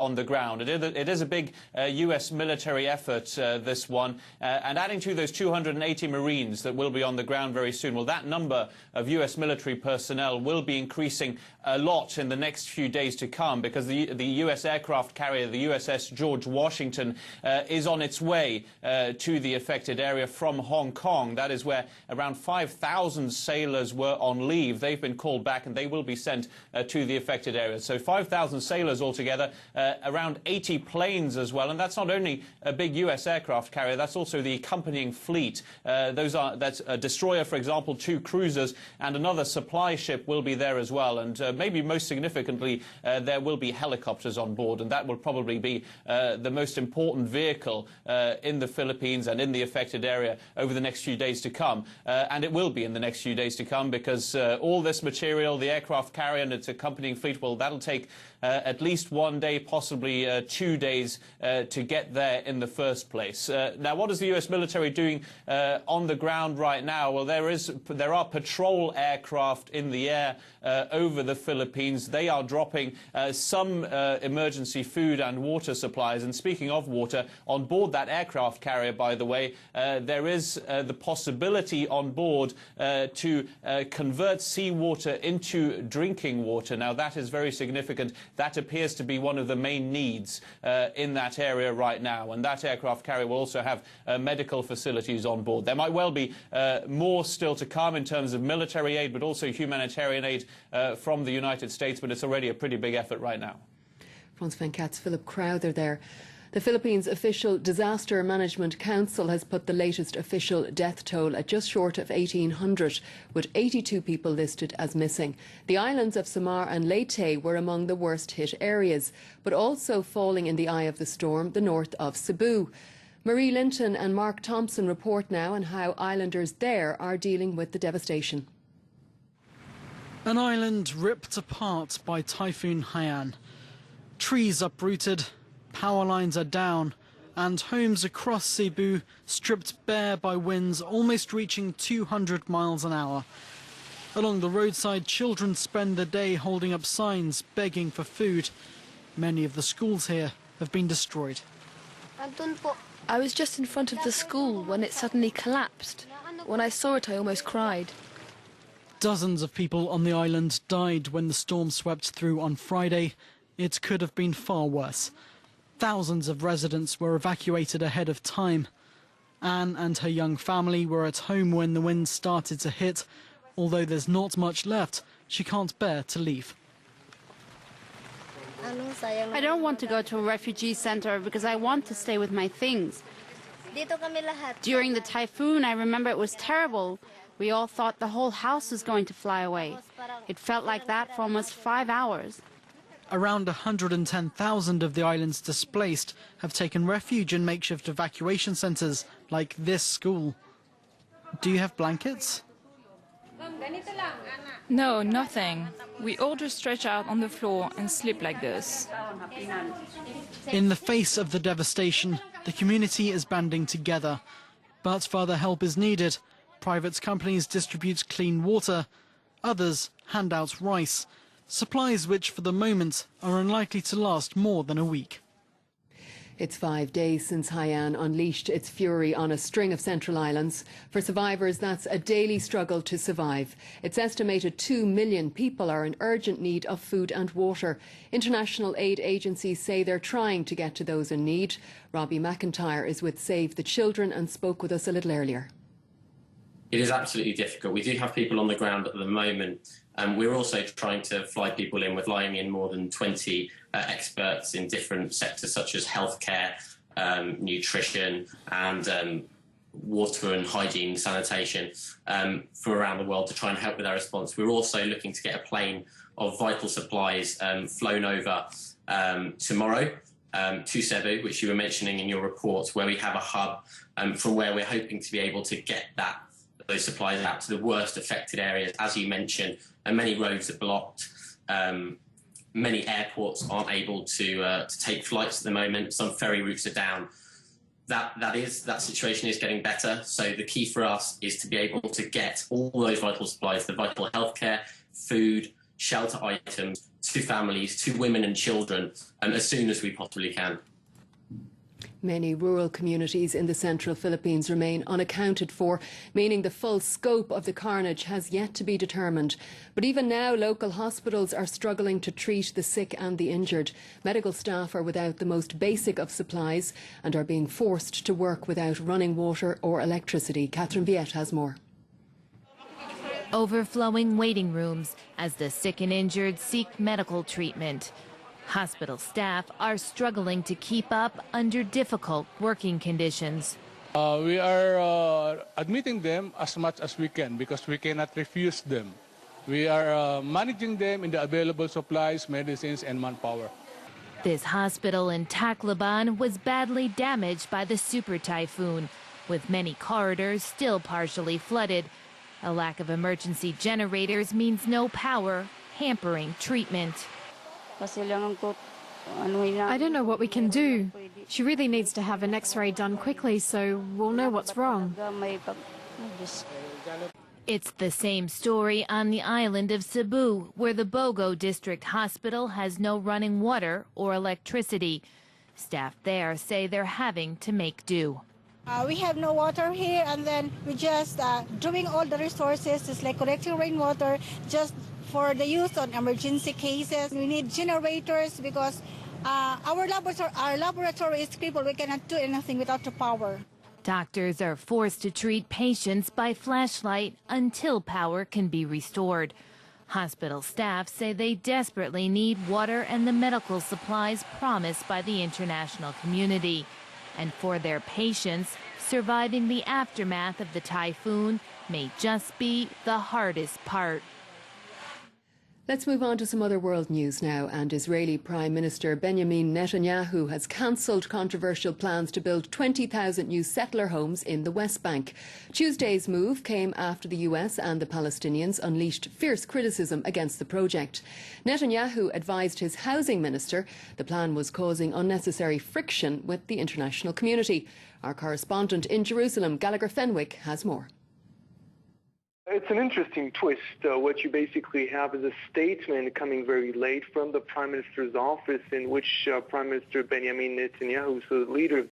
on the ground. It is a big US military effort, this one, and adding to those 280 Marines that will be on the ground very soon, well, that number of US military personnel will be increasing a lot in the next few days to come, because the US aircraft carrier, the USS George Washington, is on its way to the affected area from Hong Kong. That is where around 5,000 sailors were on leave. They've been called back and they will be sent to the affected area. So 5,000 sailors altogether, around 80 planes as well, and that's not only a big US aircraft carrier, that's also the accompanying fleet. That's a destroyer, for example, 2 cruisers, and another supply ship will be there as well, and maybe most significantly there will be helicopters on board, and that will probably be the most important vehicle in the Philippines and in the affected area over the next few days to come, and it will be in the next few days to come, because all this material, the aircraft carrier and its accompanying fleet, well, that'll take at least 1 day, possibly 2 days to get there in the first place. Now, what is the US military doing on the ground right now? Well, there are patrol aircraft in the air over the Philippines. They are dropping some emergency food and water supplies. And speaking of water, on board that aircraft carrier, by the way, there is the possibility on board to convert seawater into drinking water. Now, that is very significant. That appears to be one of the main needs in that area right now. And that aircraft carrier will also have medical facilities on board. There might well be more still to come in terms of military aid, but also humanitarian aid from the United States. But it's already a pretty big effort right now. France 24's Philip Crowther there. The Philippines Official Disaster Management Council has put the latest official death toll at just short of 1,800, with 82 people listed as missing. The islands of Samar and Leyte were among the worst hit areas, but also falling in the eye of the storm, the north of Cebu. Marie Linton and Mark Thompson report now on how islanders there are dealing with the devastation. An island ripped apart by Typhoon Haiyan. Trees uprooted, power lines are down, and homes across Cebu stripped bare by winds almost reaching 200 miles an hour. Along the roadside, children spend the day holding up signs begging for food. Many of the schools here have been destroyed. I was just in front of the school when it suddenly collapsed. When I saw it, I almost cried. Dozens of people on the island died when the storm swept through on Friday. It could have been far worse. Thousands of residents were evacuated ahead of time. Anne and her young family were at home when the wind started to hit. Although there's not much left, she can't bear to leave. I don't want to go to a refugee center because I want to stay with my things. During the typhoon, I remember it was terrible. We all thought the whole house was going to fly away. It felt like that for almost 5 hours. Around 110,000 of the island's displaced have taken refuge in makeshift evacuation centres like this school. Do you have blankets? No, nothing. We all just stretch out on the floor and sleep like this. In the face of the devastation, the community is banding together. But further help is needed. Private companies distribute clean water. Others hand out rice. Supplies which, for the moment, are unlikely to last more than a week. It's 5 days since Haiyan unleashed its fury on a string of central islands. For survivors, that's a daily struggle to survive. It's estimated 2 million people are in urgent need of food and water. International aid agencies say they're trying to get to those in need. Robbie McIntyre is with Save the Children and spoke with us a little earlier. It is absolutely difficult. We do have people on the ground at the moment. We're also trying to fly people in. We're flying in more than 20 experts in different sectors such as healthcare, nutrition and water and hygiene, sanitation from around the world to try and help with our response. We're also looking to get a plane of vital supplies flown over tomorrow to Cebu, which you were mentioning in your report, where we have a hub from where we're hoping to be able to get those supplies out to the worst affected areas, as you mentioned, and many roads are blocked. Many airports aren't able to take flights at the moment. Some ferry routes are down. That situation is getting better. So the key for us is to be able to get all those vital supplies, the vital healthcare, food, shelter items, to families, to women and children, as soon as we possibly can. Many rural communities in the central Philippines remain unaccounted for, meaning the full scope of the carnage has yet to be determined. But even now, local hospitals are struggling to treat the sick and the injured. Medical staff are without the most basic of supplies and are being forced to work without running water or electricity. Catherine Viette has more. Overflowing waiting rooms as the sick and injured seek medical treatment. Hospital staff are struggling to keep up under difficult working conditions. We are admitting them as much as we can because we cannot refuse them. We are managing them in the available supplies, medicines and manpower. This hospital in Tacloban was badly damaged by the super typhoon, with many corridors still partially flooded. A lack of emergency generators means no power, hampering treatment. I don't know what we can do. She really needs to have an X-ray done quickly so we'll know what's wrong. It's the same story on the island of Cebu, where the Bogo District Hospital has no running water or electricity. Staff there say they're having to make do. We have no water here, and then we just doing all the resources, just like collecting rainwater, just for the use on emergency cases. We need generators because our laboratory is crippled. We cannot do anything without the power. Doctors are forced to treat patients by flashlight until power can be restored. Hospital staff say they desperately need water and the medical supplies promised by the international community. And for their patients, surviving the aftermath of the typhoon may just be the hardest part. Let's move on to some other world news now. And Israeli Prime Minister Benjamin Netanyahu has cancelled controversial plans to build 20,000 new settler homes in the West Bank. Tuesday's move came after the US and the Palestinians unleashed fierce criticism against the project. Netanyahu advised his housing minister the plan was causing unnecessary friction with the international community. Our correspondent in Jerusalem, Gallagher Fenwick, has more. It's an interesting twist. What you basically have is a statement coming very late from the Prime Minister's office in which Prime Minister Benjamin Netanyahu, so the leader of